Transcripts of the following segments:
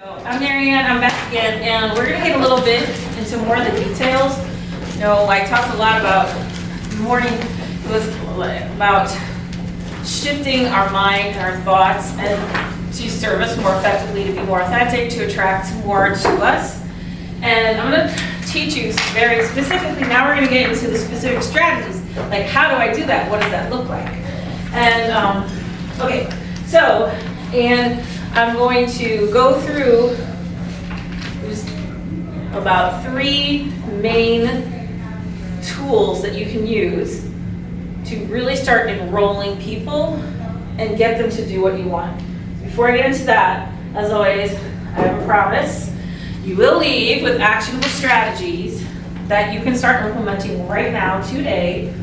I'm Maryanne, I'm back again, and we're going to get a little bit into more of the details. You know, I talked a lot about morning, it was about shifting our mind, our thoughts, and to serve us more effectively, to be more authentic, to attract more to us. And I'm going to teach you very specifically, now we're going to get into the specific strategies, like how do I do that, what does that look like? And, okay, so, and I'm going to go through just about 3 main tools that you can use to really start enrolling people and get them to do what you want. Before I get into that, as always, I have a promise. You will leave with actionable strategies that you can start implementing right now, today,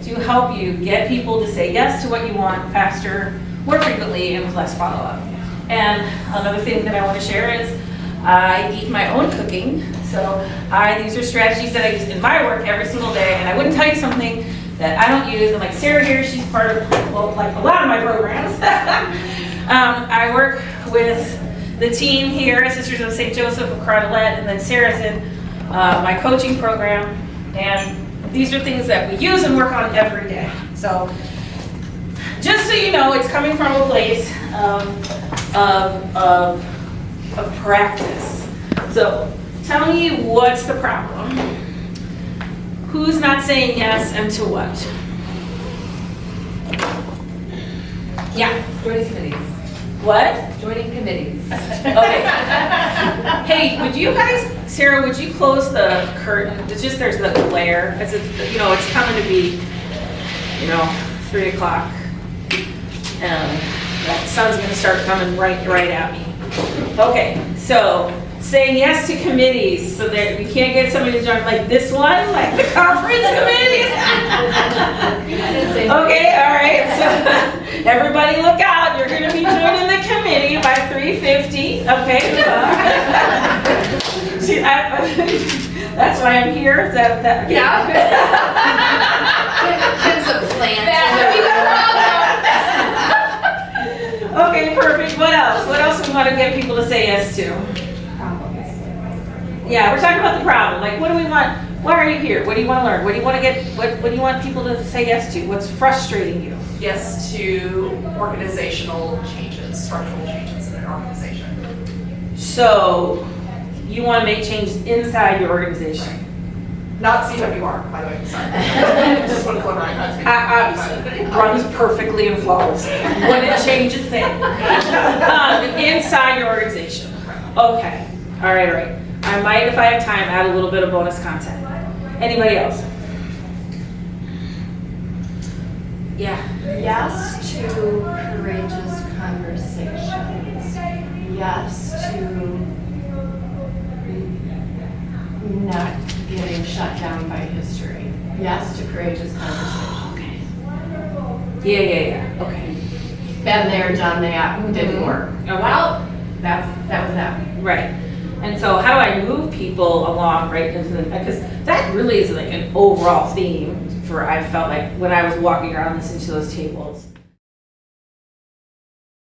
to help you get people to say yes to what you want faster, more frequently, and with less follow-up. And another thing that I want to share is I eat my own cooking. So these are strategies that I use in my work every single day. And I wouldn't tell you something that I don't use. And like Sarah here, she's part of, well, like a lot of my programs. I work with the team here, Sisters of St. Joseph of Codependence, and then Sarah's in my coaching program. And these are things that we use and work on every day. So just so you know, it's coming from a place of practice. So tell me, what's the problem? Who's not saying yes, and to what? Yeah. Joining committees. What? Joining committees. Okay. Hey, would you guys, Sarah, would you close the curtain? It's just there's the glare. It's it's coming to be, 3 o'clock. That sun's going to start coming right at me. Okay, so saying yes to committees so that we can't get somebody to join like this one, like the conference committee. Okay, all right. So everybody look out. You're going to be joining the committee by 3:50. Okay. See, that's why I'm here. Yeah. Kim's a plant. Okay, perfect. What else? What else do we want to get people to say yes to? Yeah, we're talking about the problem. Like, what do we want? Why are you here? What do you want to learn? What do you want to get? What do you want people to say yes to? What's frustrating you? Yes to organizational changes, structural changes in an organization. So, you want to make changes inside your organization? Not CWR, by the way, sorry. Just want to clarify. Obviously, runs perfectly and flawlessly. Wouldn't change a thing. Inside your organization. Okay. All right. I might, if I have time, add a little bit of bonus content. Anybody else? Yeah. Yes to courageous conversations. Yes to not getting shut down by history. Yes to courageous conversations. Okay. Yeah. Okay. Been there, done that, didn't work. Okay. Well, that was that. Right. And so how do I move people along, right, into the, because that really is like an overall theme for, I felt like, when I was walking around listening to those tables.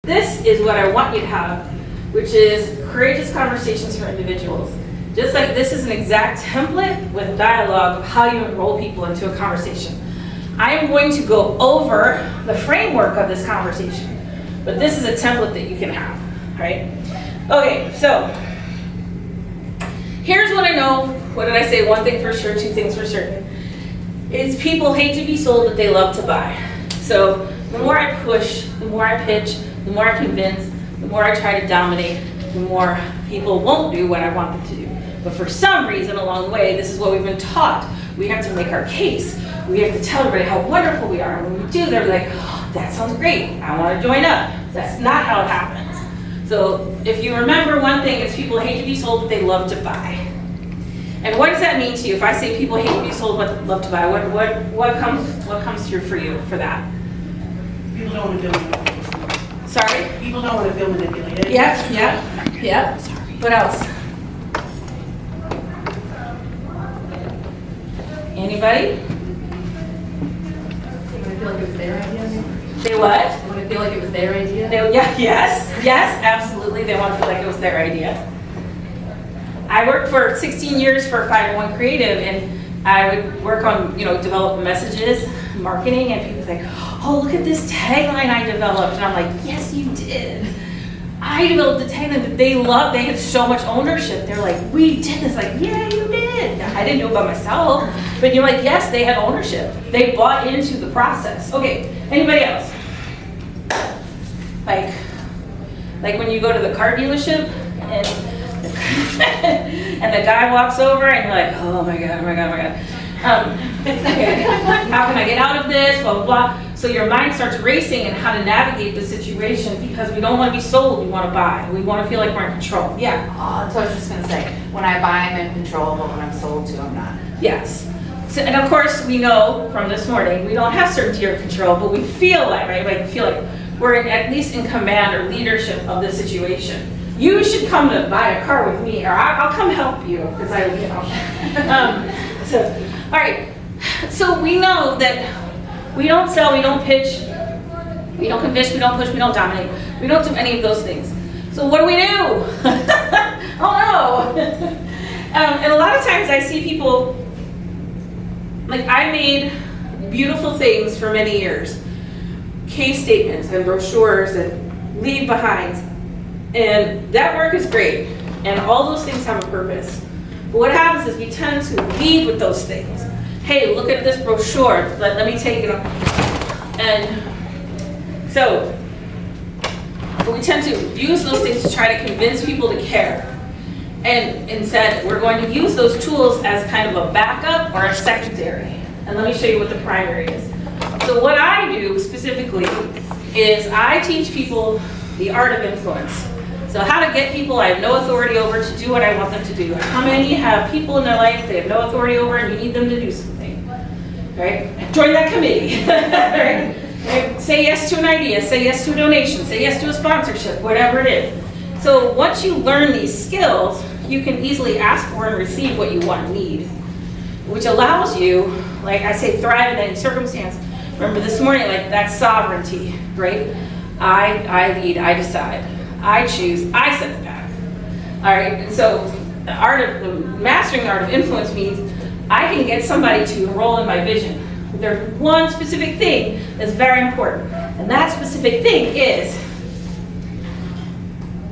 This is what I want you to have, which is courageous conversations for individuals. Just like this is an exact template with dialogue of how you enroll people into a conversation. I am going to go over the framework of this conversation, but this is a template that you can have, right? Okay, so here's what I know. What did I say? One thing for sure, 2 things for certain. Is people hate to be sold, but they love to buy. So the more I push, the more I pitch, the more I convince, the more I try to dominate, the more people won't do what I want them to do. But for some reason along the way, this is what we've been taught. We have to make our case. We have to tell everybody how wonderful we are. And when we do, they're like, oh, that sounds great. I want to join up. That's not how it happens. So if you remember, one thing is people hate to be sold, but they love to buy. And what does that mean to you? If I say people hate to be sold, but love to buy, what comes through for you for that? People don't want to feel manipulated. Sorry? People don't want to feel manipulated. Yep. What else? Anybody? I feel like it's their idea. Say what? I feel like it was their idea? Yes, absolutely. They want to feel like it was their idea. I worked for 16 years for 501 Creative, and I would work on, develop messages, marketing, and people say, oh, look at this tagline I developed. And I'm like, yes, you did. I developed the tagline that they loved. They had so much ownership. They're like, we did this. Like, yeah, you did. I didn't do it by myself. But you're like, yes, they had ownership. They bought into the process. Okay, anybody else? Like when you go to the car dealership and and the guy walks over and you're like, oh my God. Okay, how can I get out of this, blah, blah, blah. So your mind starts racing and how to navigate the situation because we don't want to be sold, we want to buy. We want to feel like we're in control. Yeah. That's what I was just going to say. When I buy, I'm in control, but when I'm sold to, I'm not. Yes. So, and of course, we know from this morning, we don't have certainty or control, but we feel like, right? Like, we feel like we're at least in command or leadership of the situation. You should come to buy a car with me, or I'll come help you, because all right. So we know that we don't sell, we don't pitch, we don't convince, we don't push, we don't dominate. We don't do any of those things. So what do we do? Oh no! And a lot of times I see people, like I made beautiful things for many years. Case statements and brochures and leave behinds. And that work is great. And all those things have a purpose. But what happens is we tend to lead with those things. Hey, look at this brochure. Let me take it. And so we tend to use those things to try to convince people to care. And instead, we're going to use those tools as kind of a backup or a secondary. And let me show you what the primary is. So what I do specifically is I teach people the art of influence. So how to get people I have no authority over to do what I want them to do. How many have people in their life they have no authority over and you need them to do something? Right? Join that committee. Right? Right? Say yes to an idea, say yes to a donation, say yes to a sponsorship, whatever it is. So once you learn these skills, you can easily ask for and receive what you want and need, which allows you, like I say, thrive in any circumstance. Remember this morning, like that's sovereignty, right? I lead, I decide, I choose, I set the path. All right, and so mastering the art of influence means I can get somebody to enroll in my vision. There's one specific thing that's very important, and that specific thing is,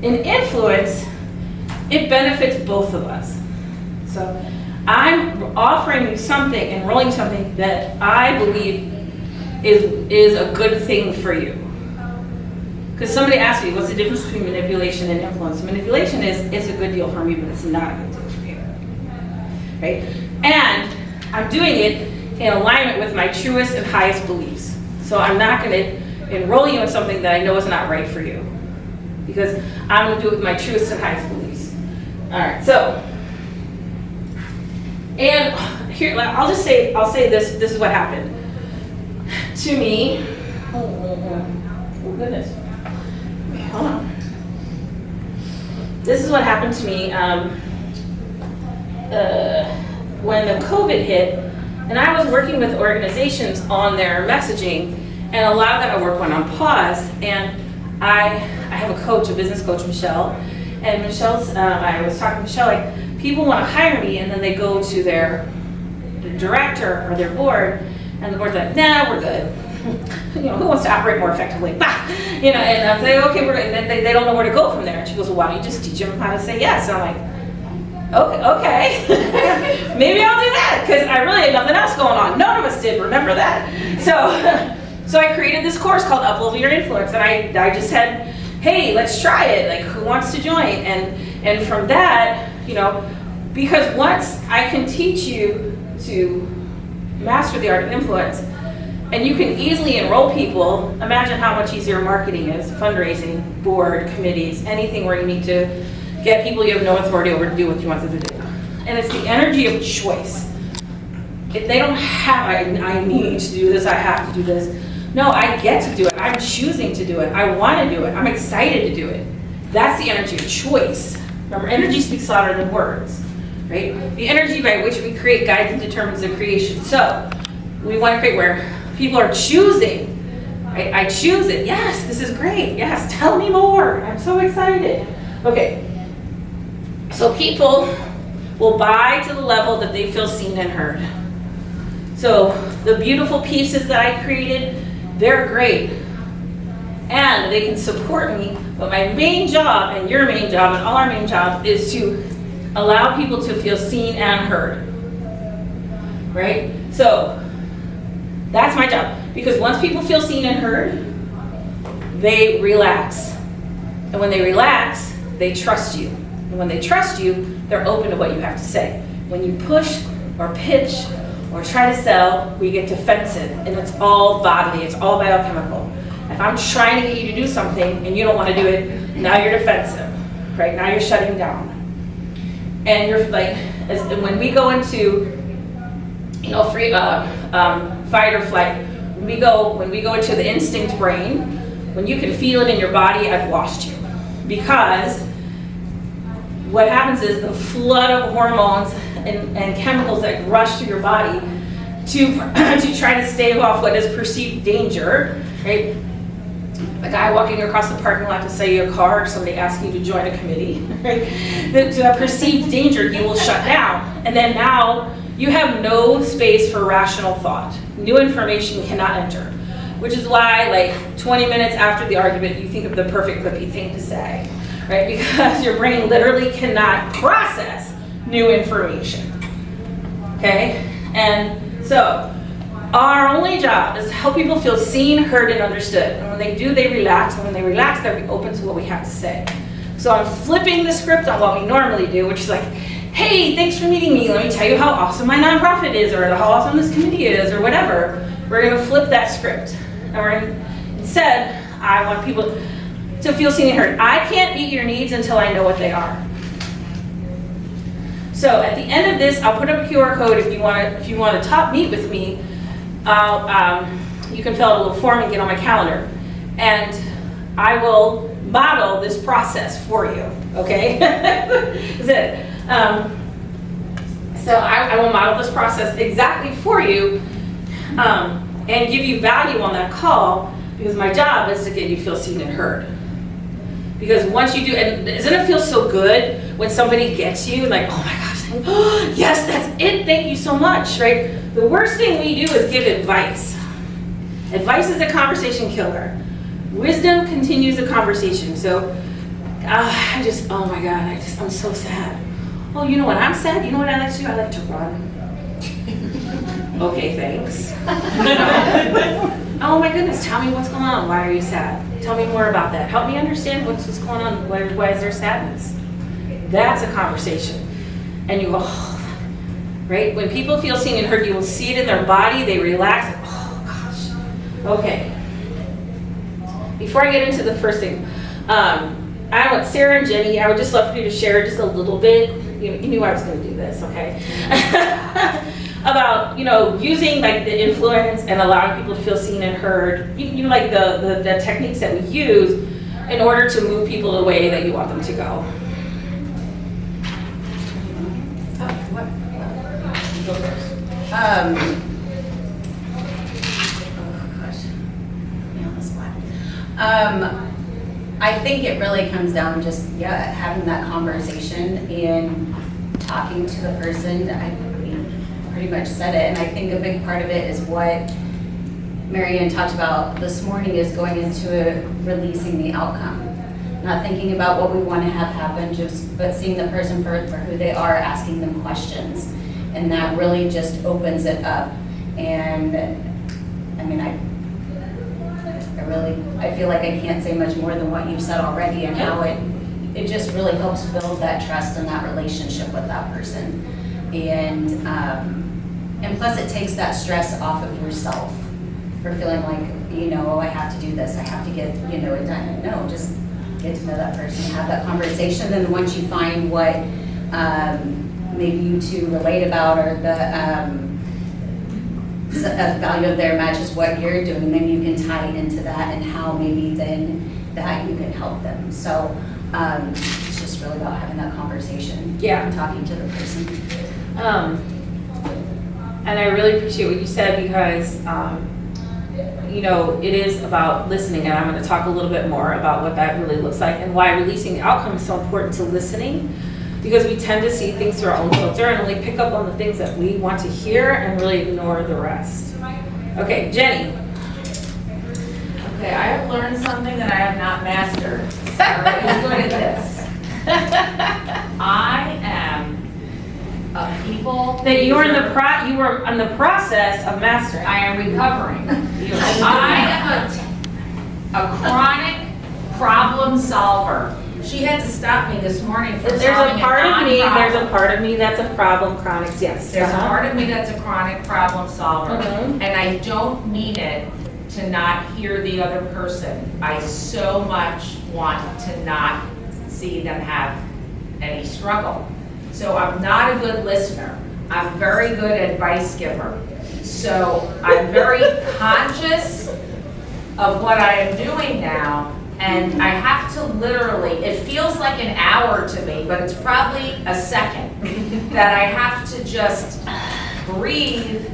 in influence, it benefits both of us. So I'm offering you something, enrolling something that I believe is a good thing for you. Because somebody asked me, what's the difference between manipulation and influence? Manipulation is it's a good deal for me, but it's not a good deal for you. Right? And I'm doing it in alignment with my truest and highest beliefs. So I'm not going to enroll you in something that I know is not right for you. Because I'm going to do it with my truest and highest beliefs. All right, so, and here, I'll say this is what happened. To me, oh goodness. Hold on. This is what happened to me when the COVID hit, and I was working with organizations on their messaging, and a lot of that work went on pause. And I have a coach, a business coach, Michelle, and I was talking to Michelle, like people want to hire me, and then they go to their director or their board, and the board's like, nah, we're good. Who wants to operate more effectively? Bah! And I'm like, okay, we're good. And they don't know where to go from there. And she goes, well, why don't you just teach them how to say yes? And I'm like, okay. Maybe I'll do that, because I really had nothing else going on. None of us did, remember that. So I created this course called Up-Level Your Influence, and I just said, hey, let's try it. Like, who wants to join? And from that, because once I can teach you to master the art of influence, and you can easily enroll people, imagine how much easier marketing is, fundraising, board, committees, anything where you need to get people you have no authority over to do what you want them to do. And it's the energy of choice. If they don't have, I need to do this, I have to do this. No, I get to do it. I'm choosing to do it. I want to do it. I'm excited to do it. That's the energy of choice. Remember, energy speaks louder than words, right? The energy by which we create guides and determines the creation. So we want to create where people are choosing, I choose it. Yes, this is great. Yes, tell me more. I'm so excited. Okay. So people will buy to the level that they feel seen and heard. So the beautiful pieces that I created, they're great. And they can support me, but my main job and your main job and all our main job is to allow people to feel seen and heard. Right? So that's my job. Because once people feel seen and heard, they relax. And when they relax, they trust you. And when they trust you, they're open to what you have to say. When you push or pitch or try to sell, we get defensive. And it's all bodily, it's all biochemical. If I'm trying to get you to do something and you don't want to do it, now you're defensive, right? Now you're shutting down. And you're like, when we go into, free fight or flight, when we go into the instinct brain, when you can feel it in your body, I've lost you. Because what happens is the flood of hormones and chemicals that rush through your body to try to stave off what is perceived danger, right? A guy walking across the parking lot to sell you a car, or somebody asking you to join a committee, right? The perceived danger, you will shut down. And then now you have no space for rational thought. New information cannot enter, which is why like 20 minutes after the argument, you think of the perfect quippy thing to say, right? Because your brain literally cannot process new information, okay? And so our only job is to help people feel seen, heard, and understood. And when they do, they relax. And when they relax, they're open to what we have to say. So I'm flipping the script on what we normally do, which is like, hey, thanks for meeting me. Let me tell you how awesome my nonprofit is, or how awesome this committee is, or whatever. We're going to flip that script. And instead, I want people to feel seen and heard. I can't meet your needs until I know what they are. So at the end of this, I'll put up a QR code if you want to meet with me. You can fill out a little form and get on my calendar. And I will model this process for you, okay? That's it. So I will model this process exactly for you and give you value on that call, because my job is to get you to feel seen and heard. Because once you do, and doesn't it feel so good when somebody gets you and like, oh my gosh, oh, yes, that's it, thank you so much, right? The worst thing we do is give advice. Advice is a conversation killer. Wisdom continues the conversation. So oh my God, I'm so sad. Oh, you know what I'm sad? You know what I like to do? I like to run. Okay, thanks. Oh my goodness, tell me what's going on. Why are you sad? Tell me more about that. Help me understand what's going on. Why is there sadness? That's a conversation. And you go, oh, right? When people feel seen and heard, you will see it in their body. They relax. Oh gosh. Okay. Before I get into the first thing, I want Sarah and Jenny, I would just love for you to share just a little bit. You knew I was going to do this, okay? About, using like the influence and allowing people to feel seen and heard, like the techniques that we use in order to move people the way that you want them to go. Go first. I think it really comes down just, having that conversation and talking to the person. I pretty much said it, and I think a big part of it is what Maryanne talked about this morning, is going into releasing the outcome. Not thinking about what we want to have happen, but seeing the person for who they are, asking them questions. And that really just opens it up. And I mean, I feel like I can't say much more than what you've said already, and how it just really helps build that trust and that relationship with that person. And plus it takes that stress off of yourself for feeling like, I have to do this, I have to get, it done. No, just get to know that person, have that conversation. Then once you find what maybe you two relate about, or the value of their matches what you're doing, then you can tie into that, and how maybe then that you can help them. So it's just really about having that conversation, and talking to the person. And I really appreciate what you said, because it is about listening, and I'm going to talk a little bit more about what that really looks like and why releasing the outcome is so important to listening, because we tend to see things through our own filter and only pick up on the things that we want to hear and really ignore the rest. Okay, Jenny. Okay, I have learned something that I have not mastered. Sarah is good at this. I am a people. That you were in pleaser. you were in the process of mastering. I am recovering. I am a chronic problem solver. She had to stop me this morning from There's solving a part a of me. non-problem. There's a part of me that's a problem chronic. Yes. There's a Uh-huh. part of me that's a chronic problem solver, Mhm. and I don't mean it to not hear the other person. I so much want to not see them have any struggle. So I'm not a good listener. I'm a very good advice giver. So I'm very conscious of what I am doing now, and I have to literally, it feels like an hour to me, but it's probably a second, that I have to just breathe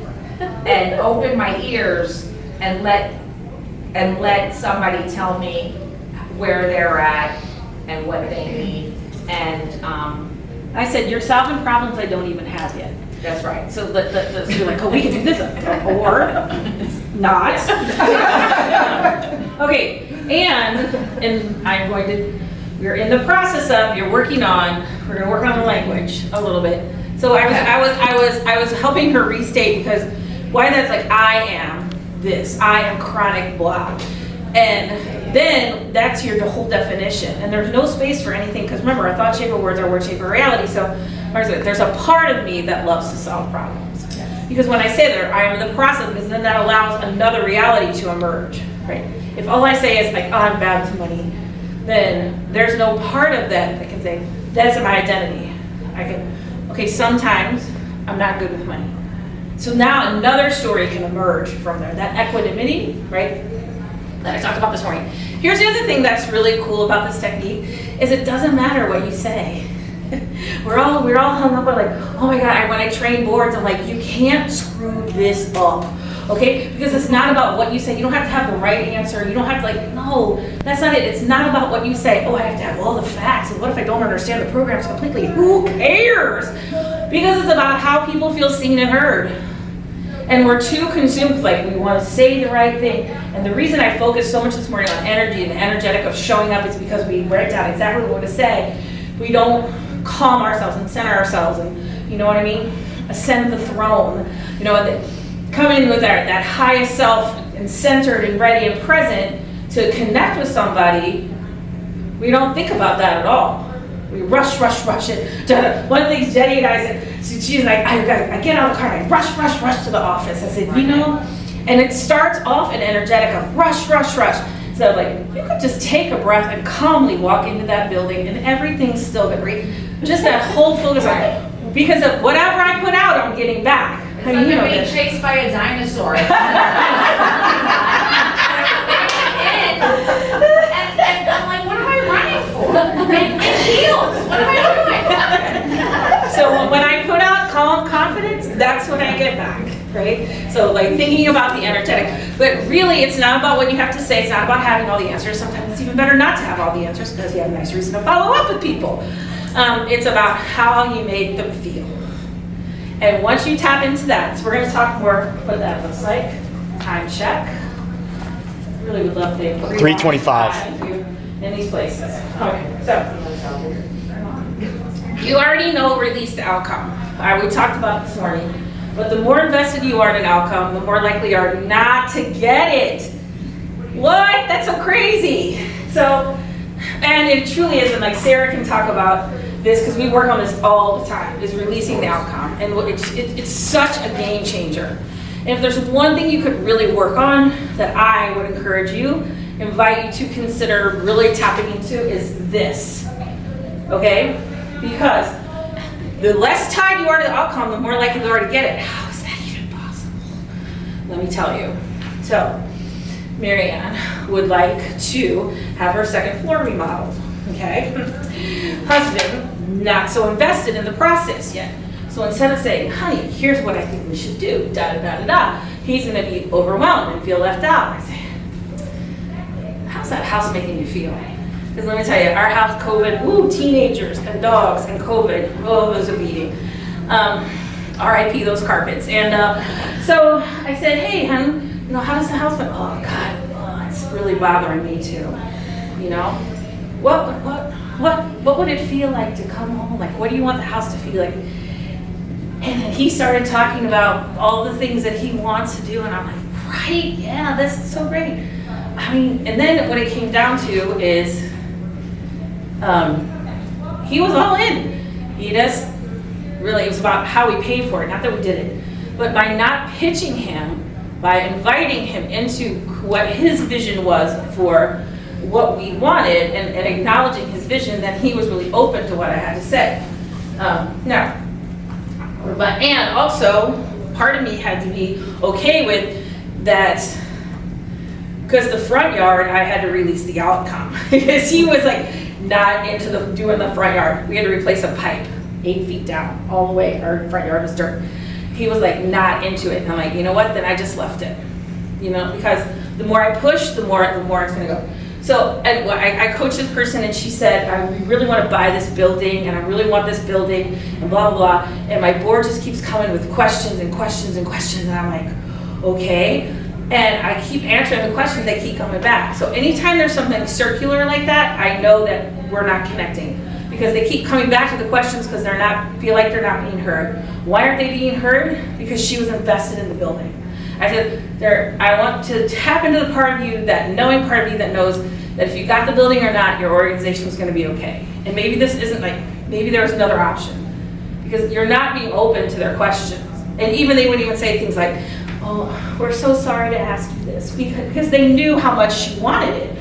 and open my ears and let somebody tell me where they're at and what they need. And I said, you're solving problems I don't even have yet. that's right. So you're like, oh, we can do this, or it's not. Okay, and I'm going to, we're in the process of, we're going to work on the language a little bit. So I was helping her restate, because why that's like, I am this, I am chronic blah. And then that's your whole definition. And there's no space for anything, because remember, our thought shaper words are word shaper reality. So there's a part of me that loves to solve problems. Because when I say that, I am in the process, because then that allows another reality to emerge, right? If all I say is like, oh, I'm bad with money, then there's no part of that that can say, that's my identity. Okay, sometimes I'm not good with money. So now another story can emerge from there, that equanimity, right? That I talked about this morning. Here's the other thing that's really cool about this technique, is it doesn't matter what you say. We're all hung up on like, oh my God, when I train boards, I'm like, you can't screw this up, okay? Because it's not about what you say. You don't have to have the right answer. You don't have to no, that's not it. It's not about what you say. Oh, I have to have all the facts. And what if I don't understand the programs completely? Who cares? Because it's about how people feel seen and heard. And we're too consumed, we want to say the right thing. And the reason I focused so much this morning on energy and the energetic of showing up is because we write down exactly what we want to say. We don't calm ourselves and center ourselves, and you know what I mean? Ascend the throne. Come in with that highest self and centered and ready and present to connect with somebody. We don't think about that at all. We rush it. One of the things Jenny and I said, she's like, I get out of the car and I rush to the office. I said, and it starts off an energetic of rush. So you could just take a breath and calmly walk into that building and everything's still good, right? Just that whole focus on, because of whatever I put out, I'm getting back. It's like you're being chased by a dinosaur. And I'm like, what am I running for? And heels. What am I doing? So when I put out calm confidence, that's when I get back, right? So thinking about the energetic, but really it's not about what you have to say. It's not about having all the answers. Sometimes it's even better not to have all the answers, because you have a nice reason to follow up with people. It's about how you make them feel. And once you tap into that, so we're going to talk more what that looks like. Time check. Really would love to. 3:25. In these places. Okay, so you already know release the outcome. We talked about it this morning. But the more invested you are in an outcome, the more likely you are not to get it. What? That's so crazy. So, and it truly is, and Sarah can talk about this, because we work on this all the time, is releasing the outcome. And it's such a game changer. And if there's one thing you could really work on that I would encourage you, invite you to consider really tapping into, is this, okay? Because the less tied you are to the outcome, the more likely you are to get it. How is that even possible? Let me tell you. So, Maryanne would like to have her second floor remodeled, okay? Husband, not so invested in the process yet. So instead of saying, honey, here's what I think we should do, he's gonna be overwhelmed and feel left out. I say, how's that house making you feel? Because let me tell you, our house, COVID, teenagers and dogs and COVID, it was a beating. RIP those carpets. And so I said, hey, hon, how does the house look? Oh God, it's really bothering me too. What would it feel like to come home? Like, what do you want the house to feel like? And then he started talking about all the things that he wants to do, and I'm like, right, yeah, this is so great. I mean, and then what it came down to is he was all in. He just really, it was about how we paid for it, not that we did it. But by not pitching him, by inviting him into what his vision was for what we wanted and acknowledging his vision, then he was really open to what I had to say. And also, part of me had to be okay with that, because the front yard, I had to release the outcome. Because he was like not into doing the front yard. We had to replace a pipe 8 feet down, all the way. Our front yard was dirt. He was like not into it. And I'm like, you know what? Then I just left it. Because the more I push, the more it's gonna go. So, and I coached this person, and she said, I really want to buy this building, and I really want this building, and blah, blah, blah. And my board just keeps coming with questions and questions and questions, and I'm like, okay. And I keep answering the questions, they keep coming back. So anytime there's something circular like that, I know that we're not connecting. Because they keep coming back to the questions because feel like they're not being heard. Why aren't they being heard? Because she was invested in the building. I said, I want to tap into the part of you, that knowing part of you that knows that if you got the building or not, your organization is going to be okay. And maybe this isn't maybe there's another option. Because you're not being open to their questions. And even they wouldn't even say things like, oh, we're so sorry to ask you this. Because they knew how much she wanted it.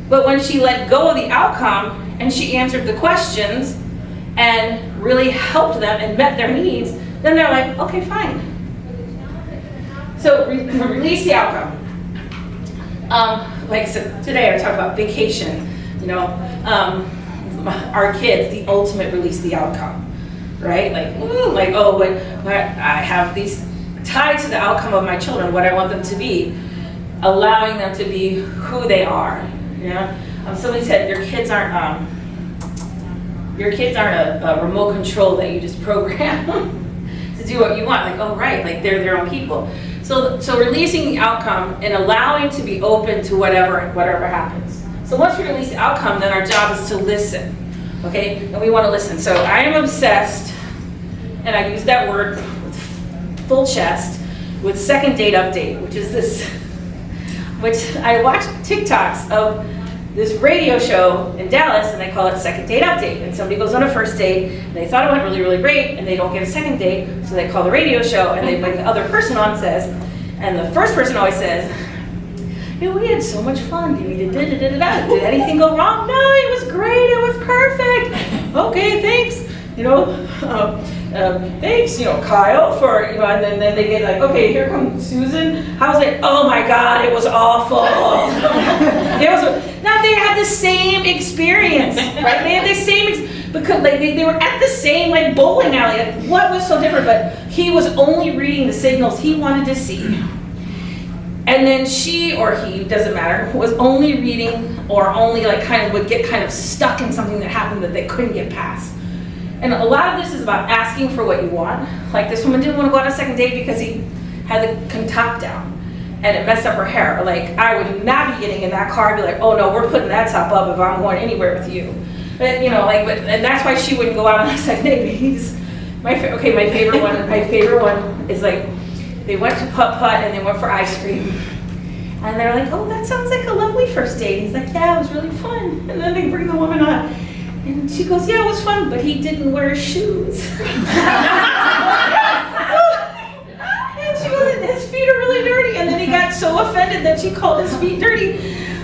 But when she let go of the outcome and she answered the questions and really helped them and met their needs, then they're like, okay, fine. So release the outcome. So today I talked about vacation. Our kids, the ultimate release the outcome, right? I have these tied to the outcome of my children, what I want them to be, allowing them to be who they are. Somebody said your kids aren't a remote control that you just program to do what you want. They're their own people. So releasing the outcome and allowing to be open to whatever happens. So once we release the outcome, then our job is to listen, okay? And we want to listen. So I am obsessed, and I use that word with full chest, with second date update, which I watch TikToks of this radio show in Dallas, and they call it second date update. And somebody goes on a first date, and they thought it went really, really great, and they don't get a second date, so they call the radio show, and they bring the other person on, and the first person always says, we had so much fun. Did anything go wrong? No, it was great. It was perfect. Okay, thanks. Thanks, Kyle, for, and then they get like, okay, here comes Susan. How's it? Oh my God, it was awful. They had the same experience, right? They had the same, because they were at the same bowling alley. What was so different? But he was only reading the signals he wanted to see. And then she or he, doesn't matter, was only reading or only would get stuck in something that happened that they couldn't get past. And a lot of this is about asking for what you want. Like this woman didn't want to go on a second date because he had the top down and it messed up her hair. I would not be getting in that car and be like, oh no, we're putting that top up if I'm going anywhere with you. But and that's why she wouldn't go out on a second date. My favorite one is they went to putt-putt and they went for ice cream. And they're like, oh, that sounds like a lovely first date. He's like, yeah, it was really fun. And then they bring the woman on. And she goes, yeah, it was fun, but he didn't wear shoes. And she goes, his feet are really dirty. And then he got so offended that she called his feet dirty.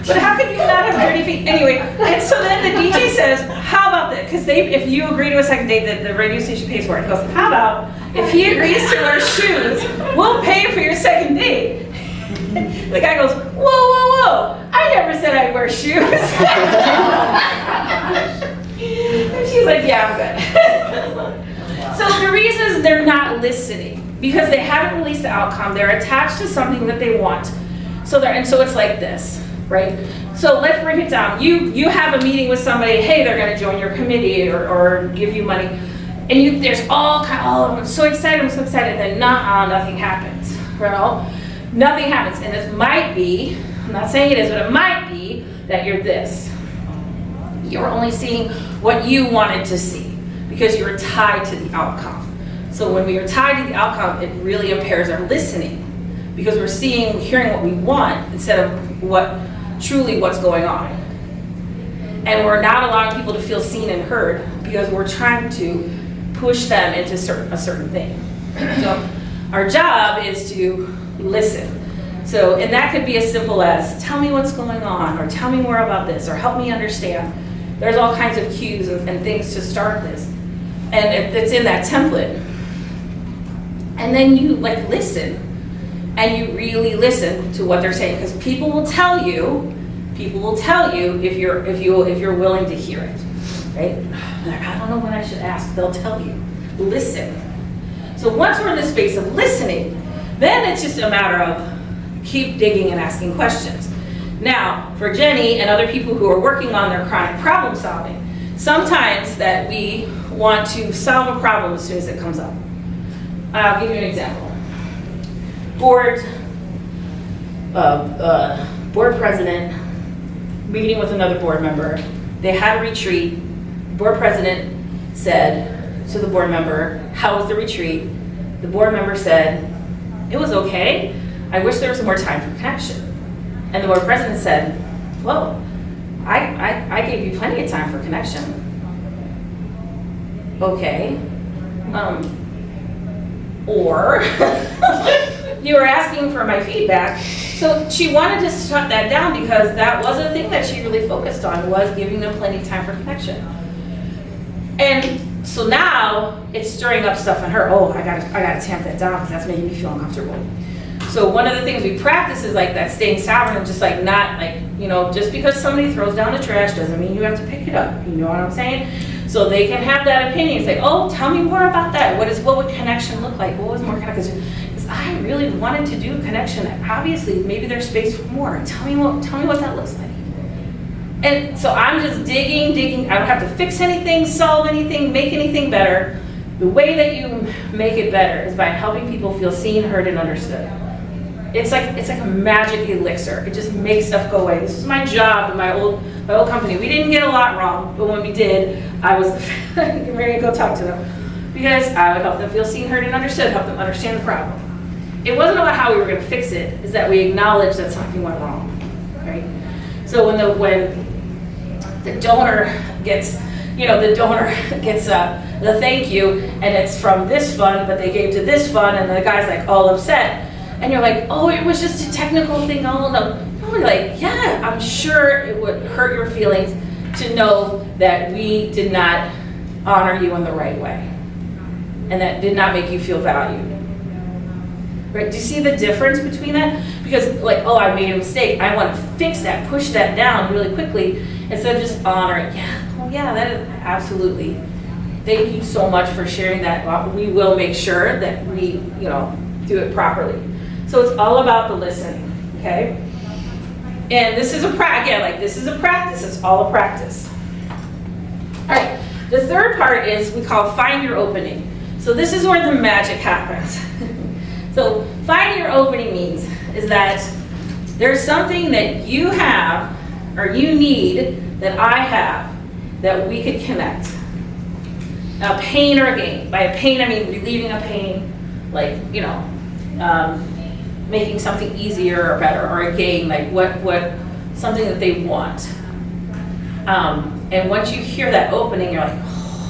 But how could you not have dirty feet? Anyway, and so then the DJ says, how about this? Because if you agree to a second date, the radio station pays for it. He goes, how about if he agrees to wear shoes, we'll pay for your second date. The guy goes, whoa, whoa, whoa. I never said I'd wear shoes. And she's like, yeah, I'm good. So the reason is they're not listening. because they haven't released the outcome. They're attached to something that they want. So it's like this, right? So let's break it down. You have a meeting with somebody, hey, they're gonna join your committee or give you money. And there's all kind of, oh, I'm so excited, then nothing happens, right? Nothing happens. And it might be, I'm not saying it is, but it might be that you're this. You're only seeing what you wanted to see because you're tied to the outcome. So when we are tied to the outcome, it really impairs our listening because we're hearing what we want instead of what's going on. And we're not allowing people to feel seen and heard because we're trying to push them into a certain thing. So our job is to listen. So, and that could be as simple as, tell me what's going on, or tell me more about this, or help me understand. There's all kinds of cues and things to start this. And it's in that template. And then you listen, and you really listen to what they're saying, because people will tell you if you're willing to hear it, right? Like, I don't know what I should ask. They'll tell you. Listen. So once we're in the space of listening, then it's just a matter of keep digging and asking questions. Now, for Jenny and other people who are working on their chronic problem solving, sometimes that we want to solve a problem as soon as it comes up. I'll give you an example. Board president meeting with another board member. They had a retreat. Board president said to the board member, how was the retreat? The board member said, it was okay. I wish there was more time for connection. And the board president said, whoa, I gave you plenty of time for connection. Okay. Or you were asking for my feedback. So she wanted to shut that down because that was a thing that she really focused on, was giving them plenty of time for connection. And so now it's stirring up stuff in her. Oh, I gotta tamp that down because that's making me feel uncomfortable. So one of the things we practice is that staying sovereign and just not just because somebody throws down the trash doesn't mean you have to pick it up. You know what I'm saying? So they can have that opinion, say, oh, tell me more about that. What would connection look like? What was more connection? Because I really wanted to do connection. Obviously, maybe there's space for more. Tell me what that looks like. And so I'm just digging. I don't have to fix anything, solve anything, make anything better. The way that you make it better is by helping people feel seen, heard, and understood. It's like a magic elixir. It just makes stuff go away. This is my job in my old company. We didn't get a lot wrong, but when we did, I was ready to go talk to them because I would help them feel seen, heard, and understood, help them understand the problem. It wasn't about how we were going to fix it, is that we acknowledged that something went wrong, right? So when the donor gets, the thank you, and it's from this fund, but they gave to this fund, and the guy's all upset. And you're like, oh, it was just a technical thing. Oh, no. You're like, yeah, I'm sure it would hurt your feelings to know that we did not honor you in the right way. And that did not make you feel valued. Right? Do you see the difference between that? Because oh, I made a mistake. I want to fix that, push that down really quickly instead of just honoring. Yeah, oh yeah, that is absolutely. Thank you so much for sharing that. We will make sure that we, do it properly. So it's all about the listening, okay? And this is this is a practice. It's all a practice. All right, the third part is we call find your opening. So this is where the magic happens. So find your opening means is that there's something that you have or you need that I have that we could connect. A pain or a gain. By a pain, I mean relieving a pain, making something easier or better, or a gain, what something that they want. And once you hear that opening, you're like,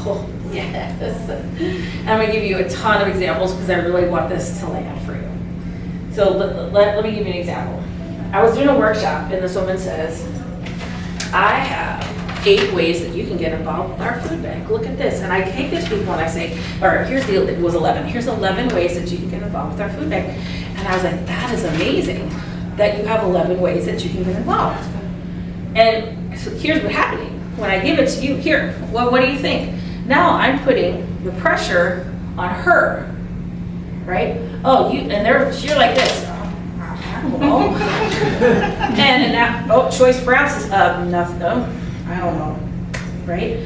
oh, yes. And I'm gonna give you a ton of examples because I really want this to land for you. So let me give you an example. I was doing a workshop and this woman says, I have 8 ways that you can get involved with our food bank. Look at this. And I take it to people and I say, it was 11. Here's 11 ways that you can get involved with our food bank. And I was like, that is amazing that you have 11 ways that you can get involved. And so here's what's happening. When I give it to you, here, what do you think? Now I'm putting the pressure on her right? Oh, you're like this. Oh. and that, choice paralysis, nothing, I don't know, right?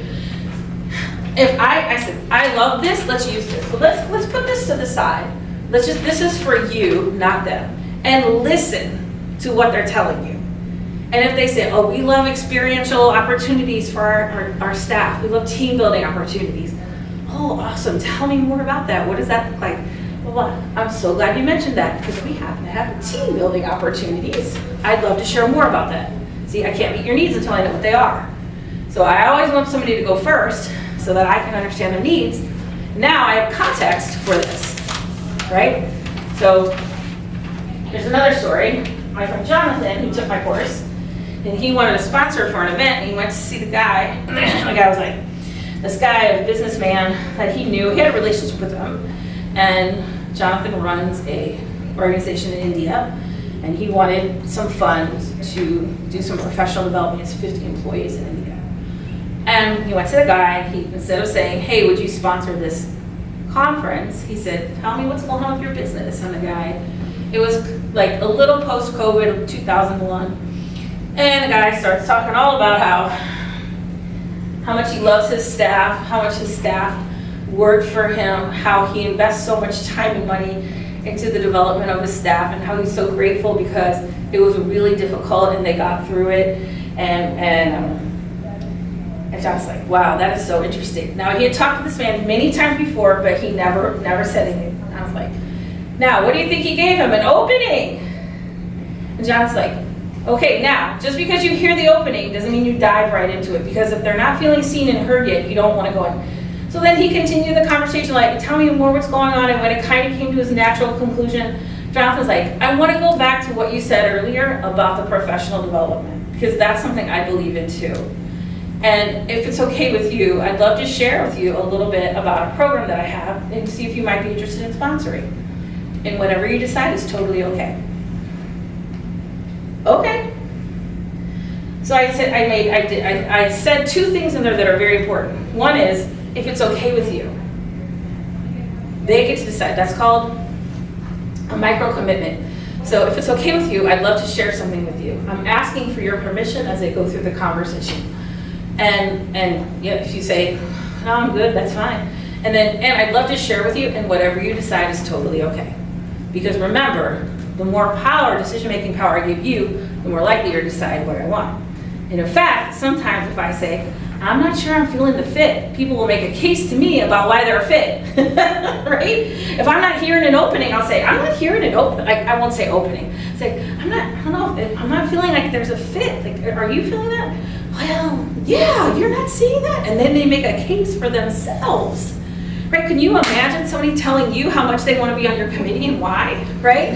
If I said, I love this, let's use this. So let's put this to the side. This is for you, not them. And listen to what they're telling you. And if they say, oh, we love experiential opportunities for our staff. We love team building opportunities. Oh, awesome. Tell me more about that. What does that look like? Well, I'm so glad you mentioned that because we happen to have team building opportunities. I'd love to share more about that. See, I can't meet your needs until I know what they are. So I always want somebody to go first so that I can understand their needs. Now I have context for this, right? So there's another story. My friend Jonathan, who took my course, and he wanted a sponsor for an event, and he went to see the guy. And the guy was like, this guy, a businessman that he knew, he had a relationship with him. And Jonathan runs a organization in India, and he wanted some funds to do some professional development. He has 50 employees in India. And he went to the guy, instead of saying, hey, would you sponsor this conference? He said, tell me what's going on with your business. And the guy, it was like a little post-COVID, 2001. And the guy starts talking all about how much he loves his staff, how much his staff worked for him, how he invests so much time and money into the development of his staff, and how he's so grateful because it was really difficult and they got through it. And John's like, wow, that is so interesting. Now, he had talked to this man many times before, but he never said anything. I was like, now, what do you think he gave him? An opening. And John's like, okay, now, just because you hear the opening doesn't mean you dive right into it, because if they're not feeling seen and heard yet, you don't want to go in. So then he continued the conversation, like, tell me more what's going on, and when it kind of came to his natural conclusion, Jonathan's like, I want to go back to what you said earlier about the professional development, because that's something I believe in too. And if it's okay with you, I'd love to share with you a little bit about a program that I have and see if you might be interested in sponsoring. And whatever you decide is totally okay. Okay. So I said two things in there that are very important. One is, if it's okay with you, they get to decide. That's called a micro commitment. So if it's okay with you, I'd love to share something with you. I'm asking for your permission as they go through the conversation. And yeah, if you say, no, I'm good, that's fine. And I'd love to share with you, and whatever you decide is totally okay. Because remember, the more power, decision-making power I give you, the more likely you're to decide what I want. And in fact, sometimes if I say, I'm not sure I'm feeling the fit, people will make a case to me about why they're fit, right? If I'm not hearing an opening, I'll say, I'm not hearing an opening. I won't say opening. Say, I'm not feeling like there's a fit. Like, are you feeling that? Well, yeah, you're not seeing that? And then they make a case for themselves, right? Can you imagine somebody telling you how much they want to be on your committee and why, right?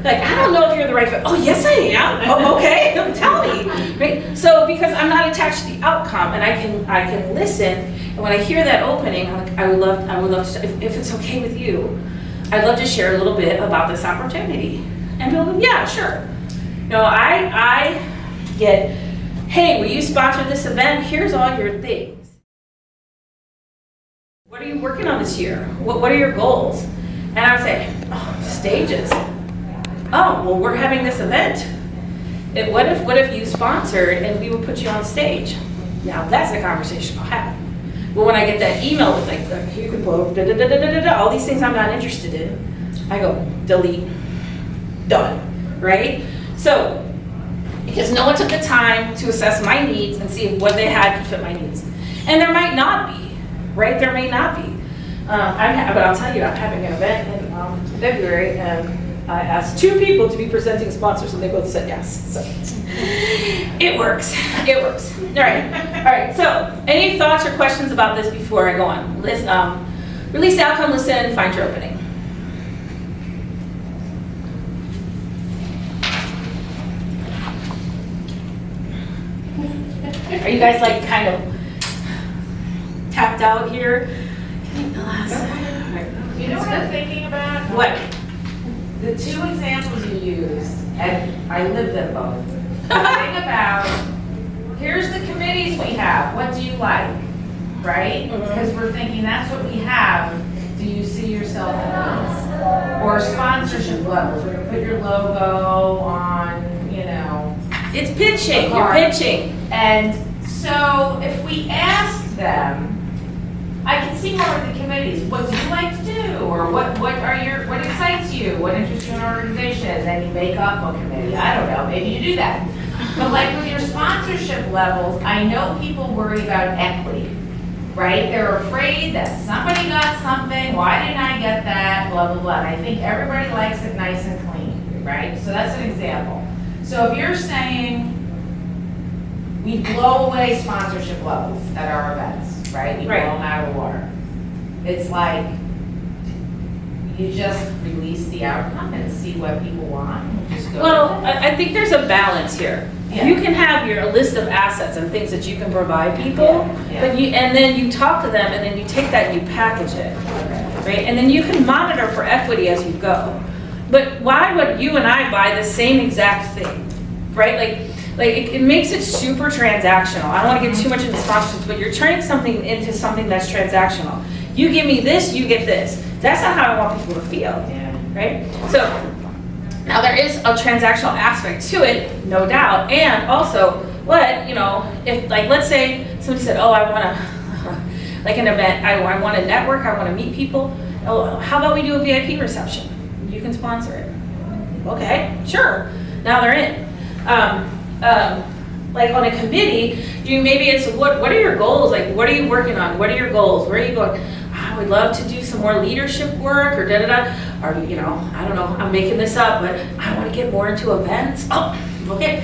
Like, I don't know if you're the right fit. Oh, yes, I am. Oh, okay, tell me, right? So because I'm not attached to the outcome, and I can listen, and when I hear that opening, I'm like, I would love to, if it's okay with you, I'd love to share a little bit about this opportunity. And they'll go, yeah, sure. You know, I get, hey, will you sponsor this event? Here's all your things. What are you working on this year? What are your goals? And I would say, oh, stages. Oh, well, we're having this event. What if you sponsored and we would put you on stage? Now that's a conversation I'll have. But when I get that email with like, you can put all these things I'm not interested in, I go, delete, done, right? So, because no one took the time to assess my needs and see what they had to fit my needs. And there might not be, right? There may not be. But I'll tell you, I'm having an event in February, and I asked 2 people to be presenting sponsors, and they both said yes. So it works. It works. All right. So, any thoughts or questions about this before I go on? Release the outcome, listen, find your opening. Are you guys like kind of tapped out here? You know what I'm thinking about? What? The 2 examples you used, and I live them both. The thing about, here's the committees we have, what do you like, right? Because we're thinking that's what we have, do you see yourself in these? Or sponsorship levels, where you put your logo on, you know. It's pitching, you're Card. pitching. And so if we ask them, I can see more with the committees, what do you like to do? Or what excites you? What interests you in our organization? And then you make up a committee. I don't know, maybe you do that. But like with your sponsorship levels, I know people worry about equity, right? They're afraid that somebody got something, why didn't I get that, blah, blah, blah. And I think everybody likes it nice and clean, right? So that's an example. So if you're saying we blow away sponsorship levels at our events, right? We blow Right. them out of the water. It's like you just release the outcome and see what people want and just go Well, with it. I think there's a balance here. Yeah. You can have your list of assets and things that you can provide people, Yeah. but and then you talk to them and then you take that and you package it, right? And then you can monitor for equity as you go. But why would you and I buy the same exact thing, right? Like it makes it super transactional. I don't want to get too much into sponsorships, but you're turning something into something that's transactional. You give me this, you get this. That's not how I want people to feel, Yeah. right? So now there is a transactional aspect to it, no doubt. And also, if like, let's say somebody said, oh, I want to, like an event, I want to network, I want to meet people. Oh, how about we do a VIP reception? You can sponsor it. Okay, sure. Now they're in. Like on a committee, maybe it's what are your goals? Like, what are you working on? What are your goals? Where are you going? I would love to do some more leadership work or da-da-da. Or, I don't know, I'm making this up, but I want to get more into events. Oh, okay.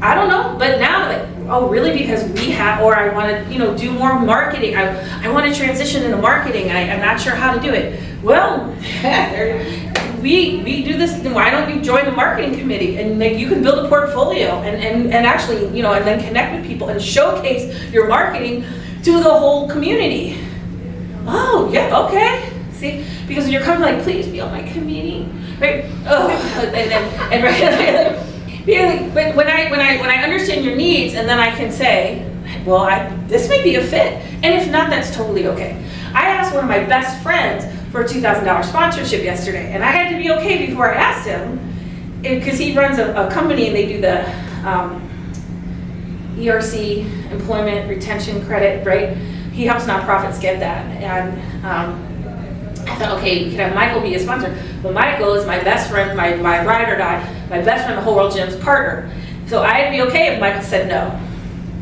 I don't know, but now, like, oh, really? Because we have, or I want to, do more marketing. I want to transition into marketing. I'm not sure how to do it. Well, we do this. Why don't you join the marketing committee and like you can build a portfolio and actually, and then connect with people and showcase your marketing to the whole community. Oh, yeah, okay. See, because when you're coming like, please be on my committee, right? Oh, and right. But when I understand your needs, and then I can say, well, this may be a fit, and if not, that's totally okay. I asked one of my best friends for a $2,000 sponsorship yesterday, and I had to be okay before I asked him, because he runs a company and they do the ERC, Employment Retention Credit, right? He helps nonprofits get that, and I thought, okay, we could have Michael be a sponsor, but Michael is my best friend, my ride or die, my best friend, the whole world Gym's partner. So I had to be okay if Michael said no,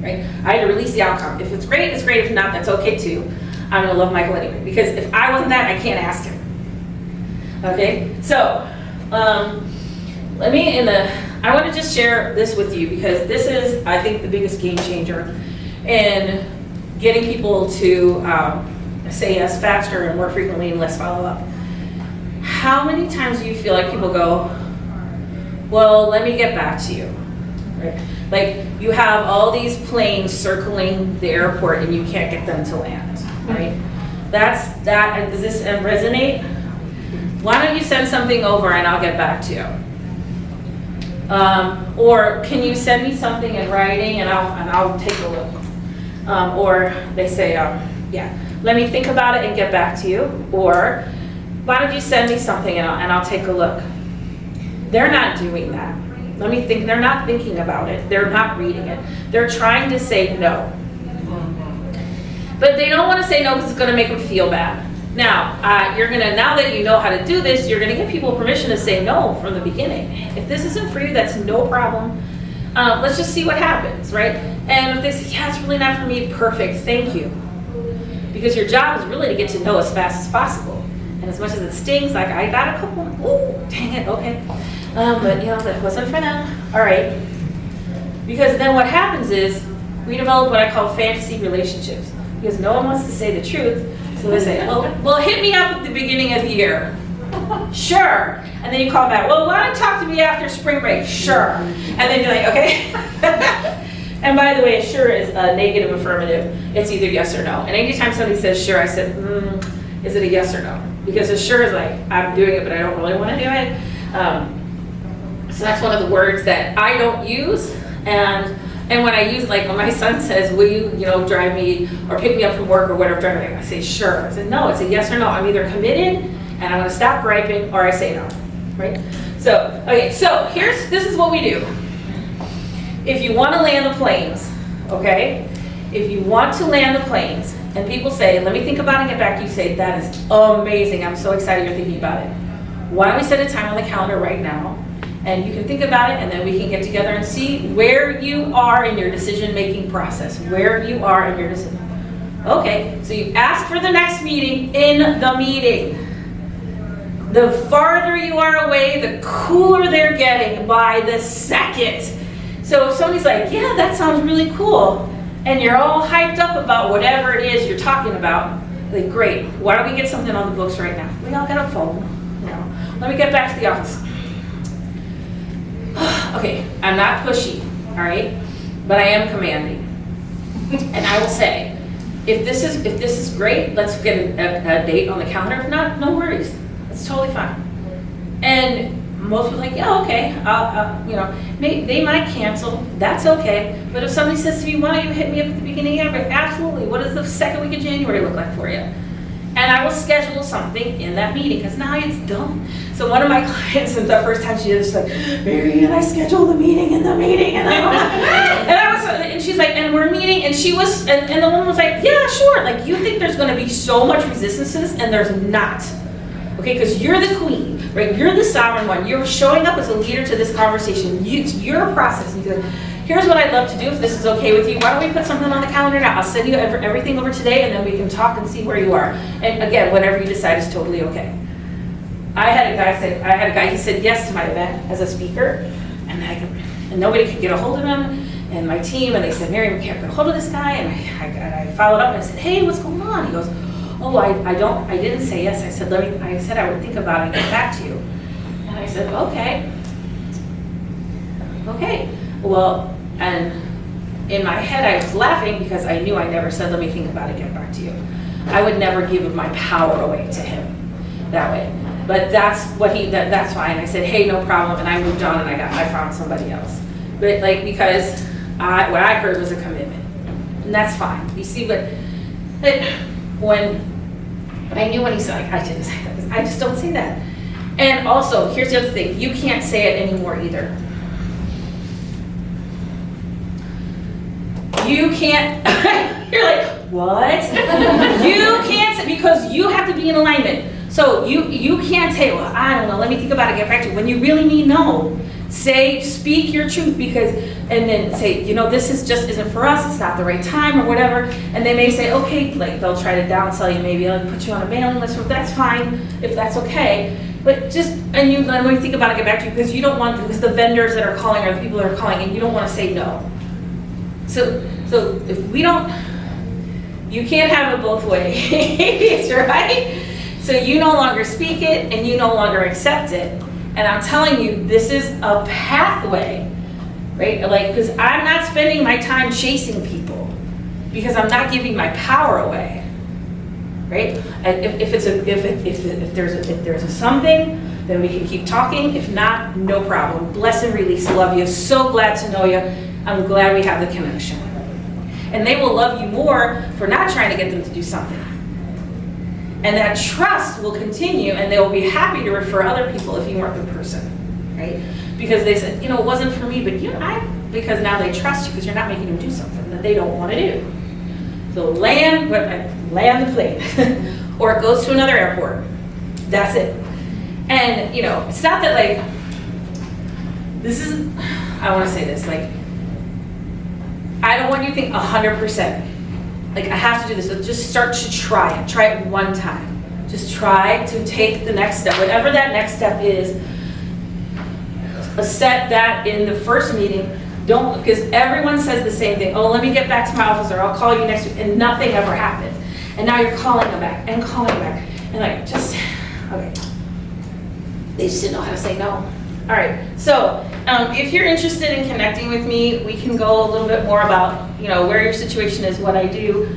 right? I had to release the outcome. If it's great, it's great. If not, that's okay too. I'm gonna love Michael anyway, because if I wasn't that, I can't ask him. Okay, so I want to just share this with you because this is, I think, the biggest game changer in getting people to say yes faster and more frequently and less follow-up. How many times do you feel like people go, well, let me get back to you, right? Like you have all these planes circling the airport and you can't get them to land, right? That's that, and does this resonate? Why don't you send something over and I'll get back to you? Or can you send me something in writing and I'll take a look? Or they say, yeah, let me think about it and get back to you. Or why don't you send me something and I'll take a look? They're not doing that. Let me think. They're not thinking about it. They're not reading it. They're trying to say no. But they don't want to say no because it's going to make them feel bad. Now, now that you know how to do this, you're going to give people permission to say no from the beginning. If this isn't for you, that's no problem. Let's just see what happens, right? And if they say, yeah, it's really not for me, perfect, thank you. Because your job is really to get to know as fast as possible. And as much as it stings, like I got a couple, ooh, dang it, okay. But that wasn't for them. All right. Because then what happens is we develop what I call fantasy relationships. Because no one wants to say the truth. So they say, well, hit me up at the beginning of the year. Sure. And then you call back, well, why don't you talk to me after spring break? Sure. And then you're like, okay. And by the way, sure is a negative affirmative. It's either yes or no. And anytime somebody says sure, I said, is it a yes or no? Because a sure is like, I'm doing it, but I don't really want to do it. So that's one of the words that I don't use. And And when I use, like, when my son says, will you, drive me or pick me up from work or whatever, I say, sure. I said, no, it's a yes or no. I'm either committed and I'm gonna stop griping, or I say no, right? So, okay, so this is what we do. If you wanna land the planes, okay? If you want to land the planes, and people say, let me think about it and get back to you, say, that is amazing. I'm so excited you're thinking about it. Why don't we set a time on the calendar right now? And you can think about it, and then we can get together and see where you are in your decision-making process, where you are in your decision. Okay, so you ask for the next meeting in the meeting. The farther you are away, the cooler they're getting by the second. So if somebody's like, yeah, that sounds really cool, and you're all hyped up about whatever it is you're talking about, like, great, why don't we get something on the books right now? We all got a phone. Let me get back to the office. Okay, I'm not pushy, all right? But I am commanding. And I will say, if this is great, let's get a date on the calendar. If not, no worries. It's totally fine. And most people are like, yeah, okay. They might cancel. That's okay. But if somebody says to me, why don't you hit me up at the beginning of January? Absolutely. What does the second week of January look like for you? And I will schedule something in that meeting, because now it's done. So one of my clients, since the first time she did this, she's like, Maryanne, I scheduled the meeting in the meeting. And she's like, and we're meeting, and she was, and the woman was like, yeah, sure. Like, you think there's gonna be so much resistances, and there's not. Okay, because you're the queen, right? You're the sovereign one. You're showing up as a leader to this conversation. It's your process. And you're like, here's what I'd love to do if this is okay with you. Why don't we put something on the calendar now? I'll send you everything over today, and then we can talk and see where you are. And again, whatever you decide is totally okay. I had a guy, he said yes to my event as a speaker, and nobody could get a hold of him, and my team, and they said, Maryanne, we can't get a hold of this guy, and I followed up and I said, hey, what's going on? He goes, oh, I didn't say yes. I said, I said I would think about it and get back to you. And I said, okay. Well, and in my head I was laughing because I knew I never said, let me think about it, get back to you. I would never give my power away to him that way. But that's that's fine. I said, hey, no problem, and I moved on, and I found somebody else. But because what I heard was a commitment, and that's fine. You see, but when I knew when he said, I didn't say that, because I just don't say that. And also, here's the other thing, you can't say it anymore either. You can't, you're like, what? You can't say, because you have to be in alignment. So you can't say, well, I don't know, let me think about it, get back to you. When you really mean no, speak your truth, and then say, this isn't for us, it's not the right time or whatever. And they may say, okay, like they'll try to downsell you, maybe they'll put you on a mailing list, that's fine, if that's okay. But let me think about it, get back to you, because you don't want, because the vendors that are calling or the people that are calling, and you don't want to say no. So if we don't, you can't have it both ways, right? So you no longer speak it, and you no longer accept it. And I'm telling you, this is a pathway, right? Like, because I'm not spending my time chasing people, because I'm not giving my power away, right? And if there's a something, then we can keep talking. If not, no problem. Bless and release. Love you. So glad to know you. I'm glad we have the connection. And they will love you more for not trying to get them to do something. And that trust will continue, and they will be happy to refer other people if you weren't the person, right? Because they said, it wasn't for me, but because now they trust you because you're not making them do something that they don't want to do. So land the plane, or it goes to another airport. That's it. And it's not that I want to say this, I don't want you to think 100%. I have to do this, so just start to try it. Try it one time. Just try to take the next step, whatever that next step is. Set that in the first meeting. Don't, because everyone says the same thing. Oh, let me get back to my office, or I'll call you next week, and nothing ever happens. And now you're calling them back and calling them back, and okay. They just didn't know how to say no. All right. So if you're interested in connecting with me, we can go a little bit more about where your situation is, what I do.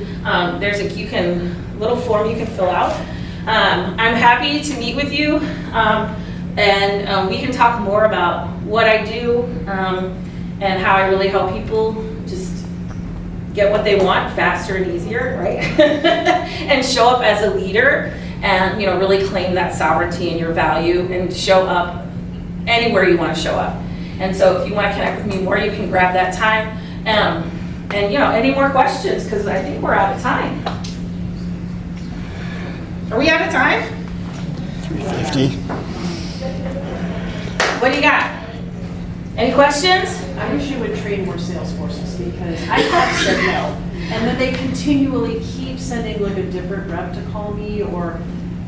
There's a little form you can fill out. I'm happy to meet with you, and we can talk more about what I do and how I really help people get what they want faster and easier, right? And show up as a leader and, you know, really claim that sovereignty and your value and show up anywhere you want to show up. And so if you want to connect with me more, you can grab that time. And you know, any more questions? Because I think we're out of time. Are we out of time? 350. What do you got? Any questions? I wish you would train more sales forces because I have said no. And then they continually keep sending like a different rep to call me, or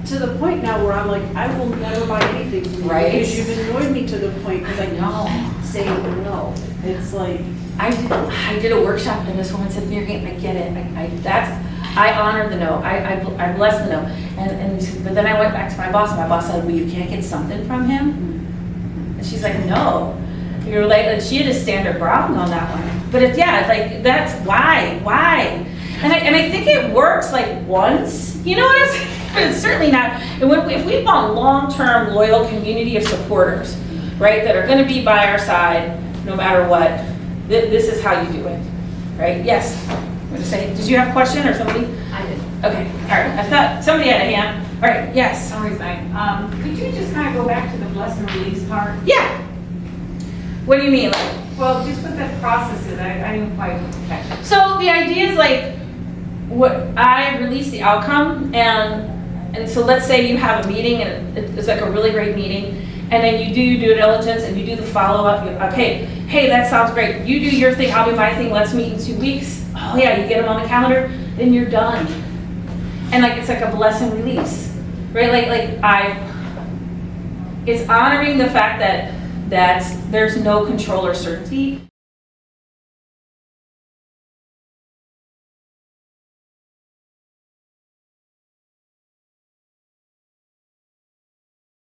to the point now where I'm like, I will never buy anything from you. Right. Because you've annoyed me to the point because I know. keep saying no. It's like, I did a workshop and this woman said, Maryanne, I get it. I honor the no. I bless the no. But then I went back to my boss and my boss said, well, you can't get something from him? And she's like, no. You're like she had to stand her ground on that one. But it's, yeah, like that's why? And I think it works like once, you know what I'm saying? But it's certainly not. And if we want a long-term loyal community of supporters, right, that are going to be by our side no matter what, this is how you do it, right? Yes. I'm going to say, did you have a question or somebody? I did. Okay. All right. I thought somebody had a hand. All right. Yes. Sorry, fine. Could you just kind of go back to the bless and release part? Yeah. What do you mean? Like, Well, just what that process is, I didn't quite catch it. so the idea is like, what I release the outcome, and so let's say you have a meeting and it's like a really great meeting, and then you do due diligence and you do the follow-up. Okay, hey, that sounds great. You do your thing, I'll do my thing. Let's meet in 2 weeks. Oh yeah, you get them on the calendar, then you're done. And like it's like a bless and release, right? It's honoring the fact that there's no control or certainty.